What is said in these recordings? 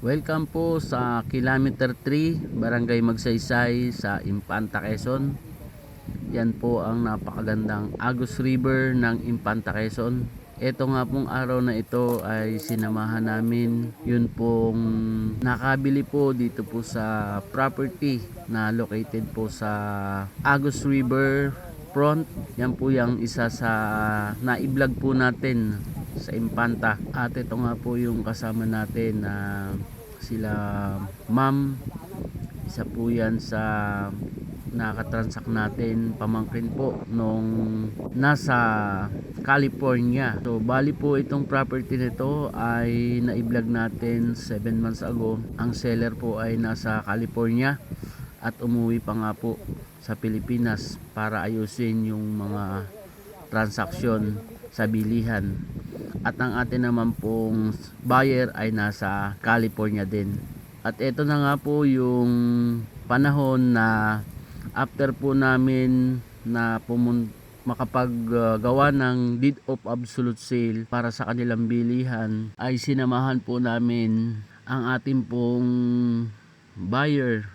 Welcome po sa Kilometer 3, Barangay Magsaysay sa Infanta, Quezon. Yan po ang napakagandang Agus River ng Infanta, Quezon. Ito nga pong araw na ito ay sinamahan namin yun pong nakabili po dito po sa property na located po sa Agus River front. Yan po yung isa sa na-vlog po natin sa Infanta. At ito nga po yung kasama natin na sila ma'am. Isa po yan sa nakatransact natin, pamangkin po nung nasa California. So bali po itong property nito ay na-vlog natin 7 months ago. Ang seller po ay nasa California at umuwi pa nga po sa Pilipinas para ayusin yung mga transaksyon sa bilihan. At ang atin naman pong buyer ay nasa California din. At ito na nga po yung panahon na after po namin na makapaggawa ng deed of absolute sale para sa kanilang bilihan, ay sinamahan po namin ang ating pong buyer.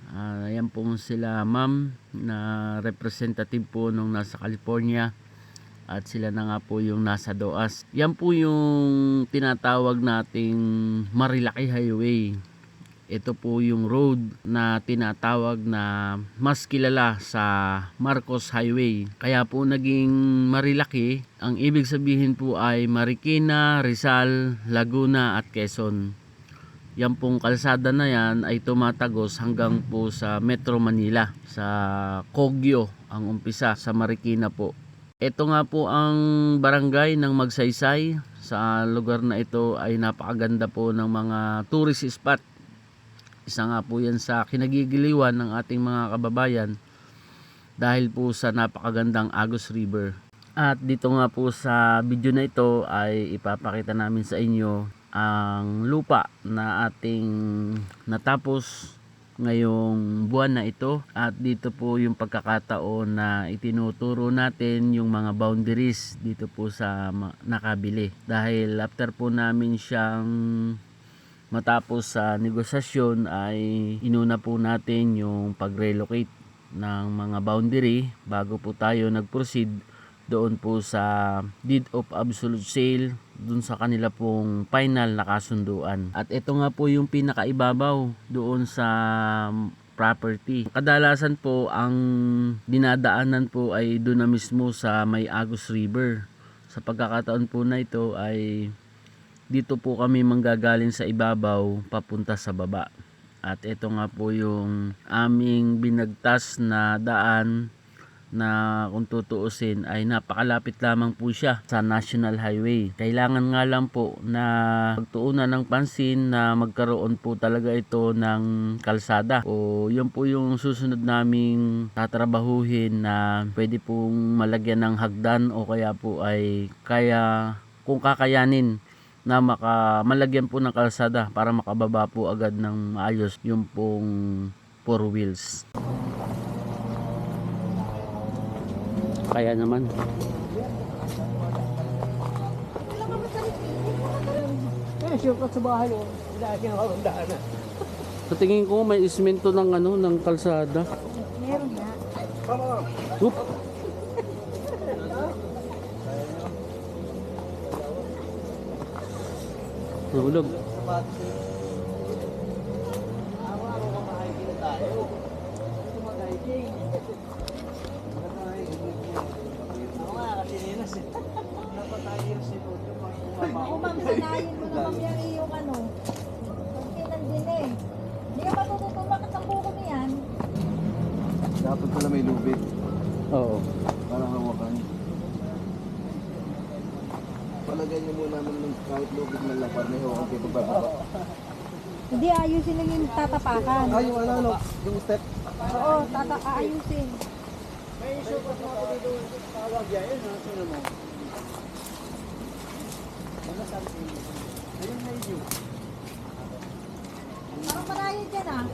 Ayan po sila ma'am na representative po nung nasa California. At sila na nga po yung nasa Doas. Yan po yung tinatawag nating Marilaki Highway. Ito po yung road na tinatawag na mas kilala sa Marcos Highway. Kaya po naging Marilaki. Ang ibig sabihin po ay Marikina, Rizal, Laguna at Quezon. Yan pong kalsada na yan ay tumatagos hanggang po sa Metro Manila. Sa Kogyo ang umpisa, sa Marikina po. Ito nga po ang barangay ng Magsaysay. Sa lugar na ito ay napakaganda po ng mga tourist spot. Isa nga po yan sa kinagigiliwan ng ating mga kababayan dahil po sa napakagandang Agus River. At dito nga po sa video na ito ay ipapakita namin sa inyo ang lupa na ating natapos ngayong buwan na ito. At dito po yung pagkakataon na itinuturo natin yung mga boundaries dito po sa nakabili. Dahil after po namin siyang matapos sa negosasyon ay inuna po natin yung pag-relocate ng mga boundary bago po tayo nag-proceed doon po sa deed of absolute sale doon sa kanila pong final na kasunduan. At ito nga po yung pinakaibabaw doon sa property. Kadalasan po ang dinadaanan po ay doon na mismo sa may Agus River. Sa pagkakataon po na ito ay dito po kami manggagaling sa ibabaw papunta sa baba. At ito nga po yung aming binagtas na daan na kung tutuusin ay napakalapit lamang po siya sa National Highway. Kailangan nga lang po na pagtuunan ng pansin na magkaroon po talaga ito ng kalsada. O yun po yung susunod naming tatrabahuhin na pwede pong malagyan ng hagdan o kaya po ay kung kakayanin na malagyan po ng kalsada para makababa po agad ng maayos yung pong 4 wheels. Kaya naman. Siyempre sa bahay mo, dahil kinakalandahan na. Sa tingin ko may ismento ng ng kalsada. Meron na. Oop. Nahulog. Ako ma'am, sanayin mo na ma'am yung iyong ano. Pagkinan din eh. Hindi ka matututumakat ang buko mo yan. Dapat pala may lubid Oo. para hawakan. Palagay niyo muna ng kahit lubid ng lapar na hawakan kayo pagbababa. Hindi, ayusin lang yung tatapakan. Ah, yung ano, yung step. Oo, aayusin. May isupat mo ako dito tawag yan, sino mo? Ayun na yun. Parang banayad dyan ah.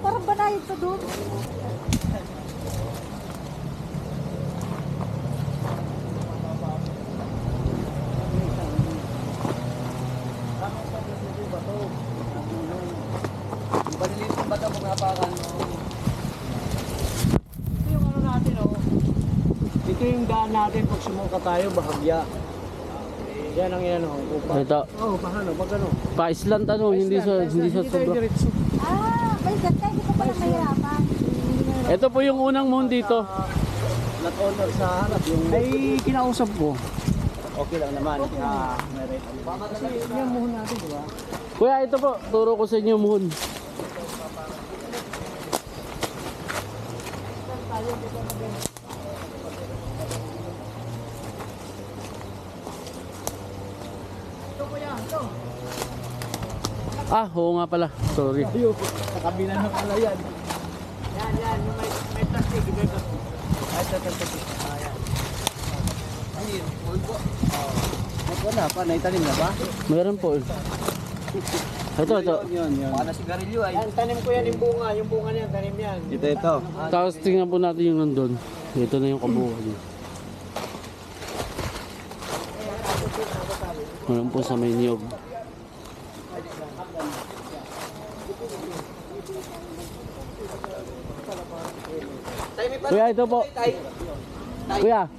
Parang banayad ka doon. daan natin pag sumuka tayo, bahagya. Yan ang yan o. Ito, Oo, paano? Pag ano? pa-island ano, hindi sa tayo sobra. diretso. May ganda, hindi ko pala mahirapan. Ito po yung unang moon dito. Lot owner sa harap yung Ay, kinausap ko. okay lang naman. Kasi yan muna natin, di ba? Kuya, ito po, turo ko sa inyo moon. Ah, oo nga pala. Sorry. Ayun, sa kabila na pala yan. Yan, yung may plastic, may plastic. Ay, plastic. Ayan. Ay, full po. Wala pa, naitanim na ba? Meron po. Ito. Yun. Baka na sigarilyo ay. Yan, tanim ko yan yung bunga niyan, tanim yan. Ito. Tapos tingnan po natin yung nandun. Ito na yung kabuuan niya. Meron po sa may niyog. Kuya, ito po. Kuya.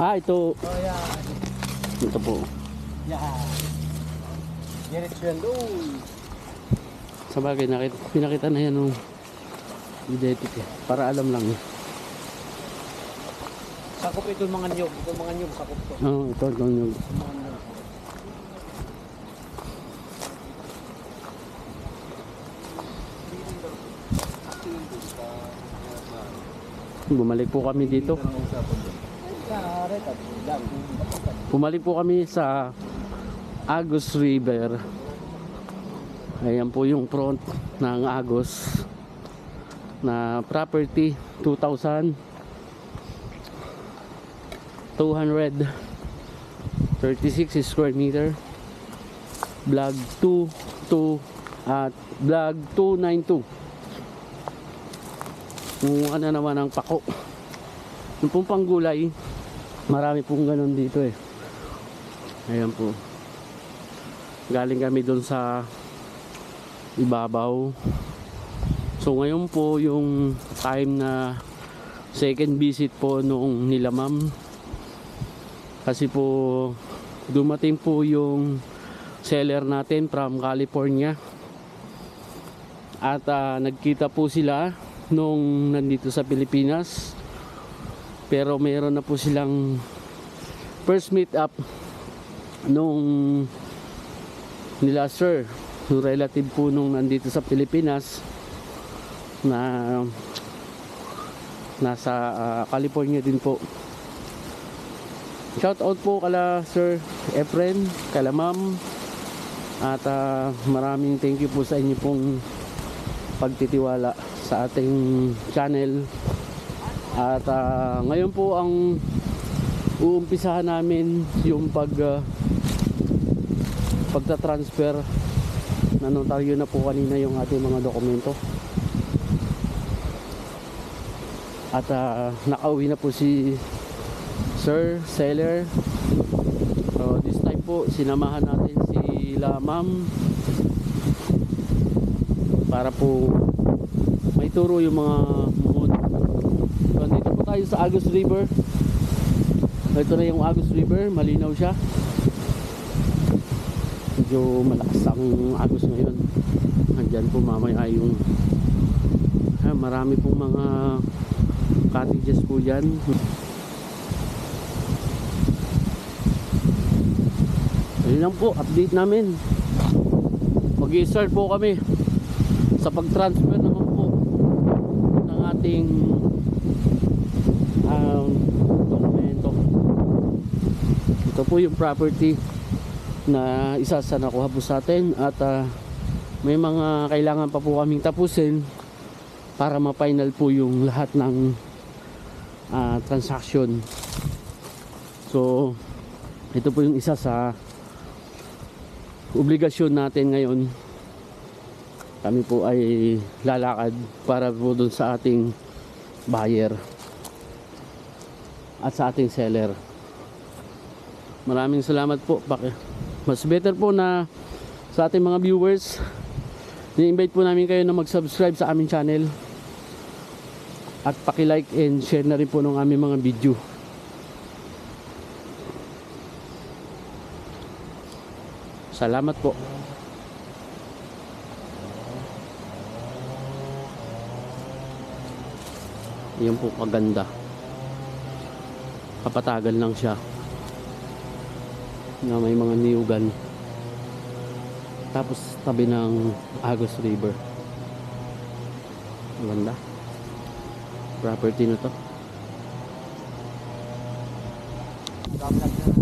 Ah, ito. Oh, yan. Ito po. Yan. Diretso yan doon. Sa bagay, pinakita na yan ng identity. Para alam lang. Sakop ito yung mga nyog. Ito mga nyog, sakop to. Oo, ito yung niyog. Mga nyog. Bumalik po kami dito. Bumalik po kami sa Agus River. Ayan po yung front ng Agus na property 2,236 square meter, vlog 22 at vlog 292. Kung ano naman ang pako. Yung pong panggulay, marami pong ganun dito eh. Ayan po. Galing kami doon sa ibabaw. So ngayon po yung time na second visit po noong nila ma'am. Kasi po dumating po yung seller natin from California. At nagkita po sila nung nandito sa Pilipinas, pero mayroon na po silang first meet up nung nila sir, yung relative po nung nandito sa Pilipinas na nasa California din po. Shout out po kala Sir Efren, kala ma'am, at maraming thank you po sa inyo pong pagtitiwala sa ating channel. At ngayon po ang uumpisahan namin yung pagta-transfer na notaryo na po kanina yung ating mga dokumento. At nakauwi na po si Sir Seller. So this time po sinamahan natin sila ma'am para po may turo yung mga mood. So dito po tayo sa Agus River. Ito na yung Agus River, malinaw siya. Medyo malakas ang Agus ngayon. Andyan po mamaya yung marami pong mga cottages po dyan. Ayun lang po, update namin. Mag-i-start po kami sa pag-transfer naman po ng ating dokumento. Ito po yung property na isa sa nakuha po sa atin, at may mga kailangan pa po kaming tapusin para ma-final po yung lahat ng transaction. So ito po yung isa sa obligasyon natin ngayon. Kami po ay lalakad para po dun sa ating buyer at sa ating seller. Maraming salamat po. Mas better po na sa ating mga viewers, ni-invite po namin kayo na mag-subscribe sa aming channel At paki-like and share na rin po ng aming mga video. Salamat po. Yan po kaganda. Kapatagan lang siya. Na may mga niyugan. Tapos tabi ng Agos River. Maganda. Property na to. Vlog na.